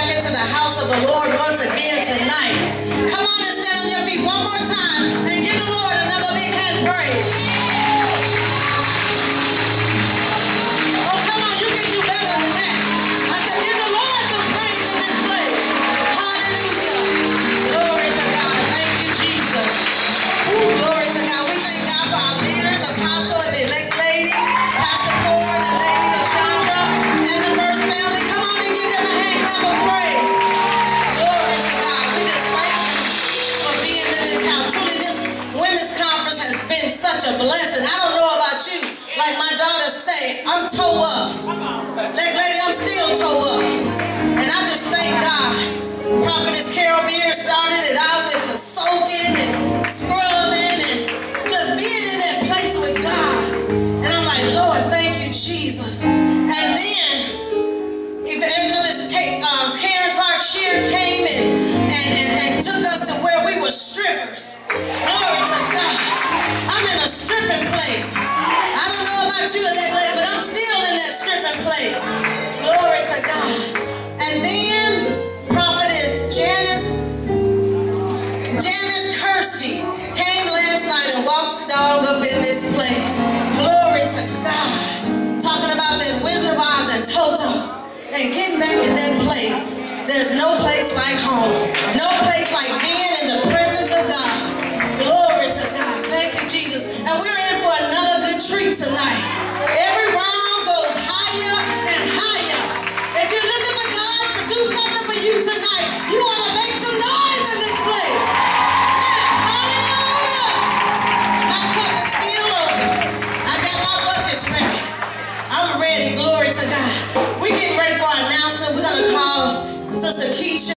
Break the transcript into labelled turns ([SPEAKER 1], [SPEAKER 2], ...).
[SPEAKER 1] back into the house of the Lord once again tonight. Come on and stand on your feet one more time and give the Lord another big hand praise. Oh, come on, you can do better than that. I said, give the Lord some praise in this place. Hallelujah. Glory to God. Thank you, Jesus. Ooh, glory to God. We thank God for our leaders, Apostle and the elect lady, Pastor Cord and Lady LaShondra, and the First family. Come on and give them a hand clap of praise. Glory to God. We just thank you for being in this house. Truly, this women's conference has been such a blessing. I don't know about you. Like my daughter say, I'm toe up. Elect lady, I'm still toe up. And I just thank God. Prophetess Carol Beard started it out with the soaking and scrubbing and just being in that place with God. And I'm like, Lord, thank you, Jesus. And then Evangelist Karen Clark Shear came and took us to where we were strippers. Glory to God. I'm in a stripping place. I don't know about you, but I'm still in that stripping place. Glory to God. And then Prophetess Janice Kursky came last night and walked the dog up in this place. Glory to God. Talking about that Wizard of Oz and Toto and getting back in that place. There's no place like home. No place like being in the presence of God. Glory to God. Thank you, Jesus. And we're in for another good treat tonight. Every round goes higher and higher. If you're looking for God to do something for you tonight,